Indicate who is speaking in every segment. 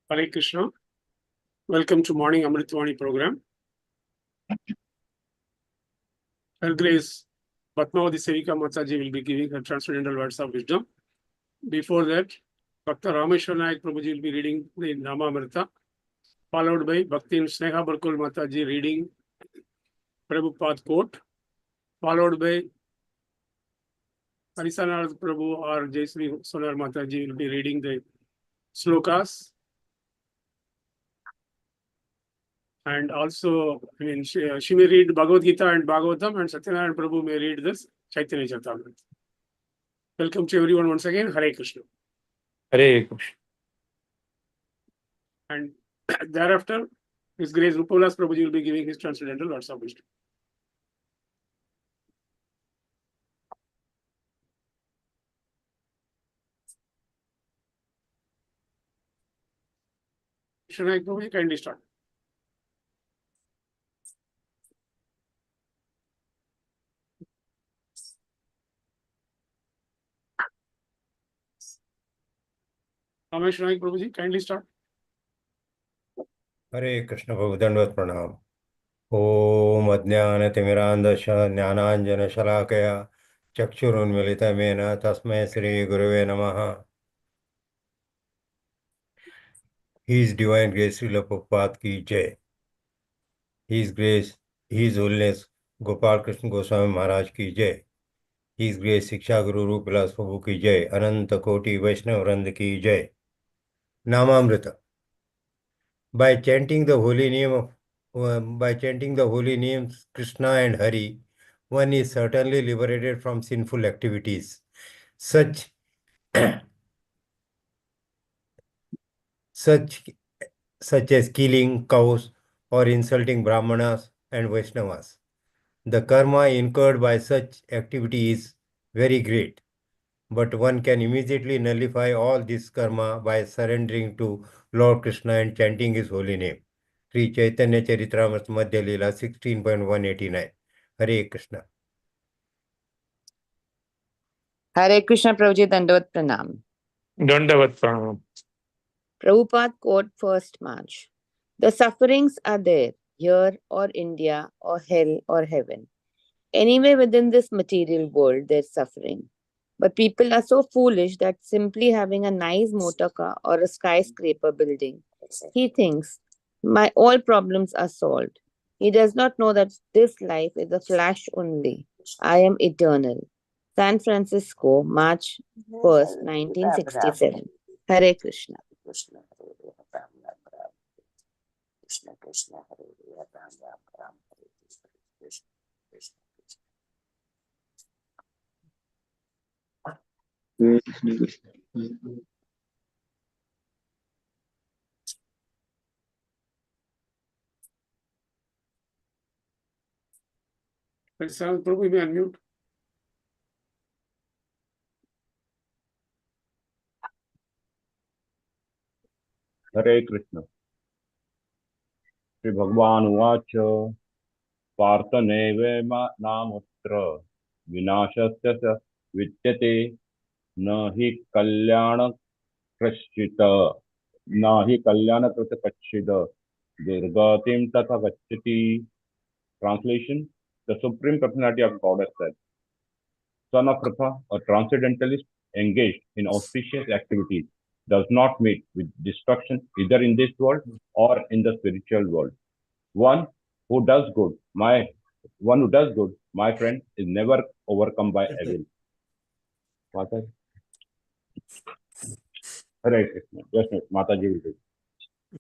Speaker 1: Hare Krishna. Welcome to morning Amrut Vani program. Her Grace Padmavati Sevika Mataji will be giving her transcendental words of wisdom. Before that, Bhakta Rameshwar Nayak Prabhuji will be reading the Nama Amrita, followed by Bhakti Sneha Barkul Mataji reading Prabhupada quote, followed by Harisanarad Prabhu or Jaisri Sonar Mataji will be reading the slokas. And also, she may read Bhagavad Gita and Bhagavatam, and Satyanarayan Prabhu may read this Chaitanya Charitamrita. Welcome to everyone once again. Hare Krishna.
Speaker 2: Hare Krishna.
Speaker 1: And thereafter, His Grace Rupavilas Prabhuji will be giving his transcendental words of wisdom. Krishna Prabhuji, kindly start. Ramesh Naik Prabhuji, kindly start.
Speaker 3: Hare Krishna Prabhu, Dandavat Pranam. Om Ajnana-timirandasya Jnananjana-shalakaya Chakshurunmilitamena Tasmai Sri Gurave Namaha. His Divine Grace Srila Prabhupada ki Jai. His Grace, His Holiness Gopal Krishna Goswami Maharaj ki Jai. His Grace Shiksha Guru Rupavilas Prabhu ki Jai. Ananta Koti Vaishnava Vrand ki Jai. Namamrita. By chanting the holy names Krishna and Hari, one is certainly liberated from sinful activities, such as killing cows or insulting Brahmanas and Vaishnavas. The karma incurred by such activity is very great, but one can immediately nullify all this karma by surrendering to Lord Krishna and chanting his holy name. Sri Chaitanya Charitamrita Madhya Leela 16.189. Hare Krishna.
Speaker 4: Hare Krishna Prabhuji, Dandavat Pranam.
Speaker 2: Dandavat Pranam.
Speaker 4: Prabhupada quote 1st March. The sufferings are there, here or India or hell or heaven. Anywhere within this material world, there's suffering. But people are so foolish that simply having a nice motor car or a skyscraper building, he thinks, my all problems are solved. He does not know that this life is a flash only. I am eternal. San Francisco, March 1st, 1967. Hare Krishna.
Speaker 5: Krishna Krishna Hare Ram Ram Ram Hare Krishna Krishna Krishna Krishna.
Speaker 1: Prabhu, you may unmute.
Speaker 6: Hare Krishna. Shri Bhagavan Uvacha Parthaneve Namutra Vinashasya Vidyate Nahi Kalyana Krishita Nahi Kalyana Krita Kachida Durgatim Tatha Gachati. Translation: The Supreme Personality of Godhead said, Son of Pratha, a transcendentalist engaged in auspicious activities, does not meet with destruction either in this world or in the spiritual world. One who does good, my friend, is never overcome by evil. Mataji. Hare Krishna. Yes, Mataji will do.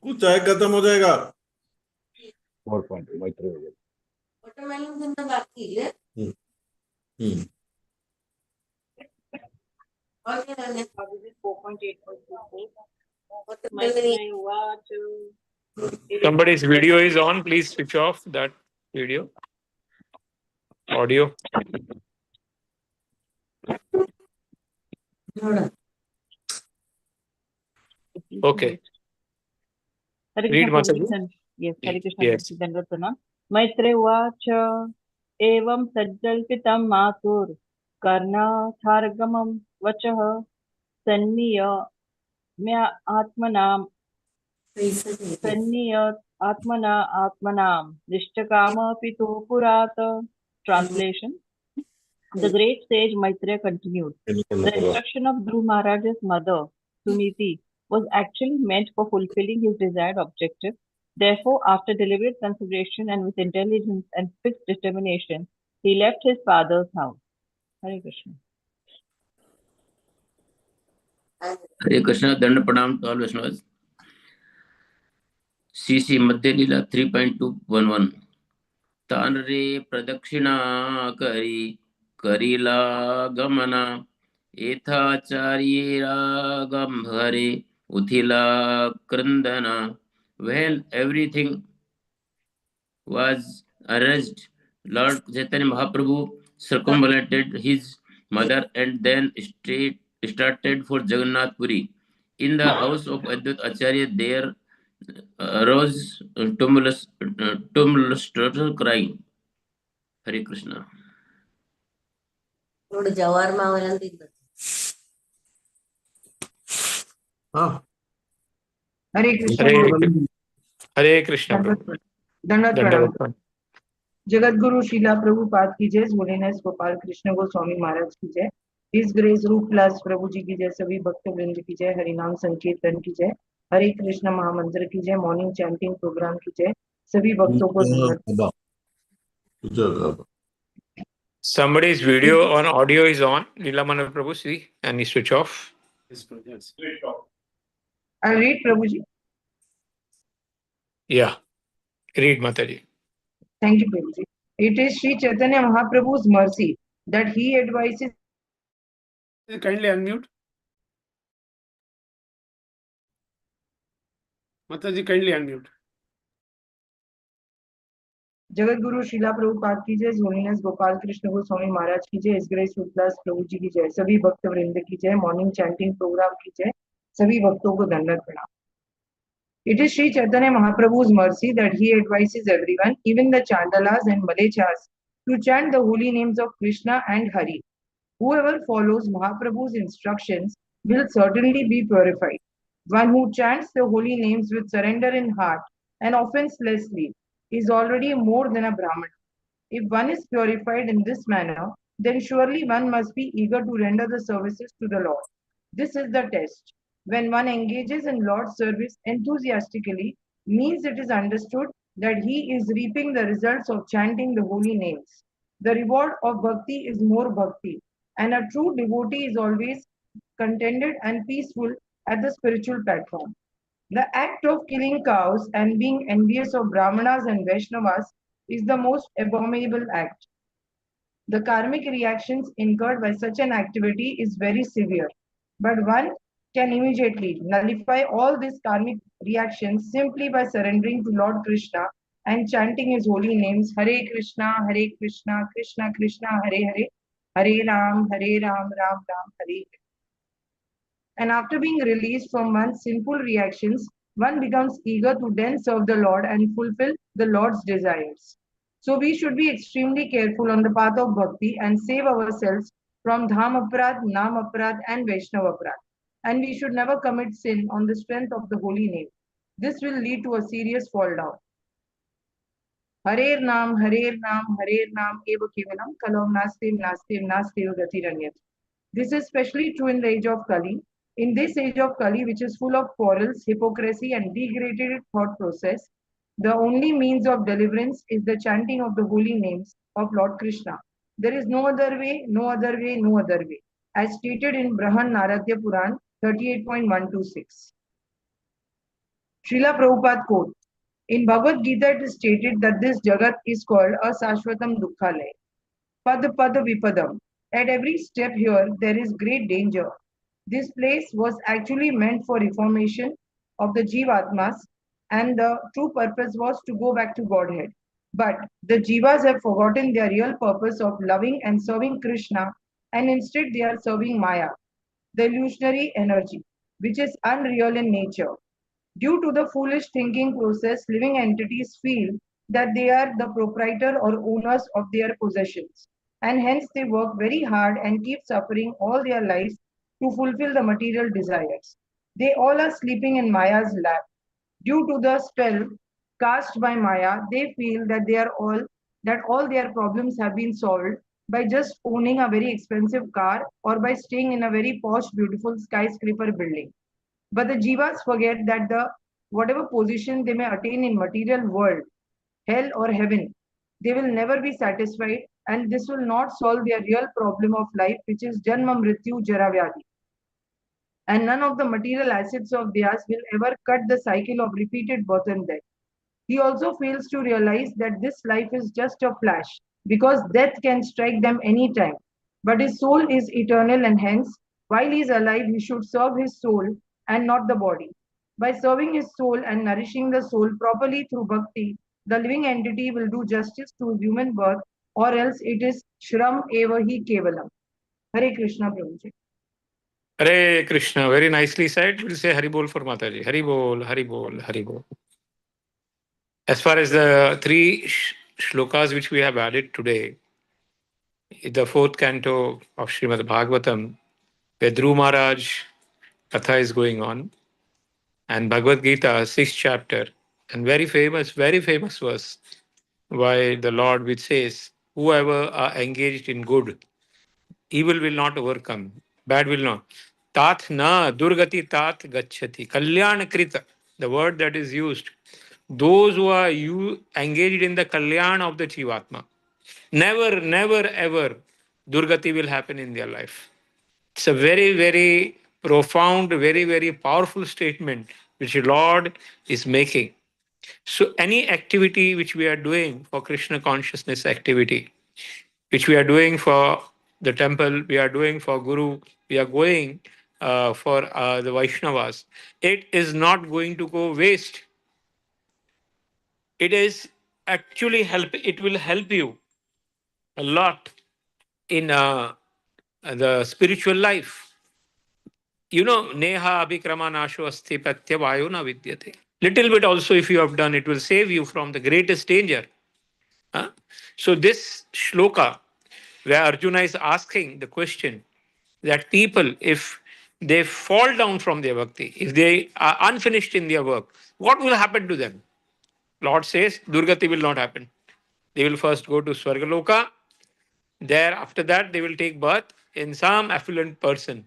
Speaker 7: कुछ चाय खत्म हो जाएगा
Speaker 6: 4.2 Maitri हो जाएगा.
Speaker 5: Watermelon दिन में बाकी है. और क्या करने? 4.8.24.
Speaker 8: मैत्रेय उवाच
Speaker 2: Somebody's video is on. Please switch off that video. Audio. Okay.
Speaker 8: Hare
Speaker 2: Read,
Speaker 8: Krishna
Speaker 2: Mataji.
Speaker 8: Prabhuji. Yes, Hare Krishna
Speaker 2: Yes.
Speaker 8: Prabhuji. Dandavat pranam. Maitreya uvacha evam sajjalpitam matur karnathargamam vachah sanniya mya atmanam sanniya atmanam nishtagama pito purata. Translation. The great sage Maitreya continued. The instruction of Dhruv Maharaj's mother, Suniti, was actually meant for fulfilling his desired objective. Therefore, after deliberate consideration and with intelligence and fixed determination, he left his father's house. Hare Krishna.
Speaker 9: Hare Krishna, Danda Pranam to all Vaishnavas. CC Madhya Lila 3.211. तान रे प्रदक्षिणा करीला गमना एथाचार्येरा गंभरे उथिला क्रंदना. When everything was arranged, Lord Chaitanya Mahaprabhu circumambulated his mother and then started for Jagannath Puri. In the house of Advait Acharya, there arose tumultuous crying. Hare Krishna.
Speaker 10: Hare Krishna.
Speaker 2: Hare Krishna.
Speaker 10: Dandavat pranam.
Speaker 2: Dandavat pranam.
Speaker 10: Jagat Guru Sheila Prabhupada की जय, holiness Gopal Krishna Goswami महाराज की जय, his grace रूपलास प्रभु जी की जय, सभी भक्त वृंद की जय, हरिनाम संकीर्तन की जय, हरे कृष्ण महामंत्र की जय, मॉर्निंग चैंटिंग प्रोग्राम की जय, सभी भक्तों को धन्यवाद।
Speaker 2: Somebody's video on audio is on. Leela Manav Prabhu, see, and you switch off.
Speaker 10: I'll read Prabhuji.
Speaker 2: Yeah. Read, Mataji.
Speaker 10: Thank you, Prabhuji. It is Sri Chaitanya Mahaprabhu's mercy that he advises.
Speaker 1: Kindly unmute. Mataji, kindly unmute.
Speaker 10: Jagat Guru Sheila Prabhupada की जय, holiness Gopal Krishna Goswami महाराज की जय, grace रूपलास प्रभु जी की जय, सभी भक्त वृंद की जय, मॉर्निंग चैंटिंग प्रोग्राम की जय, सभी भक्तों को धन्यवाद प्रणाम। It is Sri Chaitanya Mahaprabhu's mercy that he advises everyone, even the Chandalas and Malechas, to chant the holy names of Krishna and Hari. Whoever follows Mahaprabhu's instructions will certainly be purified. One who chants the holy names with surrender in heart and offenselessly is already more than a Brahmana. If one is purified in this manner, then surely one must be eager to render the services to the Lord. This is the test. When one engages in Lord's service enthusiastically, means it is understood that he is reaping the results of chanting the holy names. The reward of bhakti is more bhakti, and a true devotee is always contented and peaceful at the spiritual platform. The act of killing cows and being envious of Brahmanas and Vaishnavas is the most abominable act. The karmic reactions incurred by such an activity is very severe, but one can immediately nullify all these karmic reactions simply by surrendering to Lord Krishna and chanting his holy names Hare Krishna, Krishna Krishna, Hare Hare, Hare Ram, Ram Ram, Hare Hare. And after being released from one's sinful reactions, one becomes eager to then serve the Lord and fulfill the Lord's desires. So we should be extremely careful on the path of bhakti and save ourselves from dham aparad, nam aparad, and vaishnava aparad. And we should never commit sin on the strength of the holy name. This will lead to a serious fall down. Hare Nam, eva kevalam, kalam nastiv gatiranyat. This is especially true in the age of Kali. In this age of Kali, which is full of quarrels, hypocrisy, and degraded thought process, the only means of deliverance is the chanting of the holy names of Lord Krishna. There is no other way, no other way, no other way, as stated in Brahan Naradya Puran 38.126. Srila Prabhupada quote, in Bhagavad Gita it is stated that this Jagat is called a Sashvatam Dukkhalaya. Pad Pad Vipadam. At every step here, there is great danger. This place was actually meant for reformation of the Jivatmas, and the true purpose was to go back to Godhead. But the Jivas have forgotten their real purpose of loving and serving Krishna, and instead they are serving Maya, the illusionary energy, which is unreal in nature. Due to the foolish thinking process, living entities feel that they are the proprietor or owners of their possessions, and hence they work very hard and keep suffering all their lives to fulfill the material desires. They all are sleeping in Maya's lap. Due to the spell cast by Maya, they feel that all their problems have been solved by just owning a very expensive car or by staying in a very posh, beautiful skyscraper building. But the jivas forget that the whatever position they may attain in material world, hell or heaven, they will never be satisfied, and this will not solve their real problem of life, which is janma mrityu jara vyadhi. And none of the material assets of theirs will ever cut the cycle of repeated birth and death. He also fails to realize that this life is just a flash, because death can strike them any time. But his soul is eternal, and hence, while he is alive, he should serve his soul and not the body. By serving his soul and nourishing the soul properly through bhakti, the living entity will do justice to his human birth, or else it is Shram eva hi kevalam. Hare Krishna Prabhuji.
Speaker 2: Hare Krishna, very nicely said. We'll say Hari Bol for Mataji. Hari Bol, Hari Bol, Hari Bol. As far as the three shlokas which we have added today, the fourth canto of Srimad Bhagavatam, where Dhruv Maharaj Katha is going on, and Bhagavad Gita, sixth chapter, and very famous verse by the Lord, which says, whoever are engaged in good, evil will not overcome, bad will not. Tat na durgati tat gacchati. Kalyan krita, the word that is used. Those who are engaged in the kalyan of the Jivatma, never, never, ever durgati will happen in their life. It's a very, very profound, very, very powerful statement which the Lord is making. So any activity which we are doing for Krishna consciousness activity, which we are doing for the temple, we are doing for Guru, we are going for the Vaishnavas, it is not going to go waste. It is actually it will help you a lot in the spiritual life. You know, neha abhikrama nasho asti pratyavayo na vidyate. Little bit also if you have done, it will save you from the greatest danger. Huh? So this shloka, where Arjuna is asking the question that people, if they fall down from their bhakti, if they are unfinished in their work, what will happen to them? Lord says, Durgati will not happen. They will first go to Swargaloka. There, after that, they will take birth in some affluent person.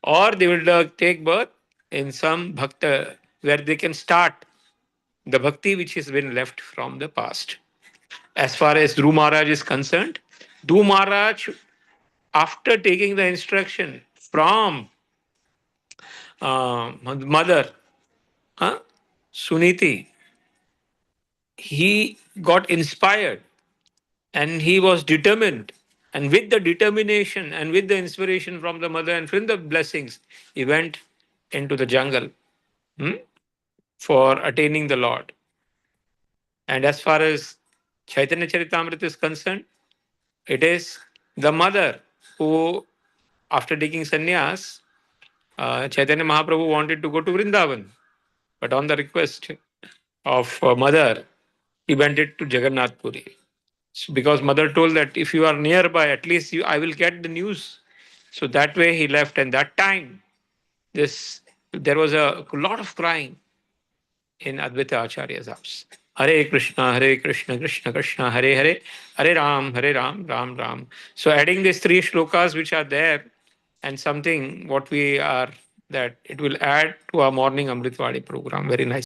Speaker 2: Or they will take birth in some bhakta where they can start the bhakti which has been left from the past. As far as Dhruv Maharaj is concerned, Dhruv Maharaj, after taking the instruction from mother, Suniti, he got inspired and he was determined. And with the determination and with the inspiration from the mother and from the blessings, he went into the jungle for attaining the Lord. And as far as Chaitanya Charitamrita is concerned, it is the mother who, after taking sannyas, Chaitanya Mahaprabhu wanted to go to Vrindavan. But on the request of mother, he went it to Jagannath Puri. So because mother told that if you are nearby, at least I will get the news. So that way he left. And that time, there was a lot of crying in Advaita Acharya's house. Hare Krishna, Krishna Krishna, Hare Hare, Hare Ram, Ram Ram. So adding these three shlokas which are there and something what we are, that it will add to our morning Amritvadi program. Very nice.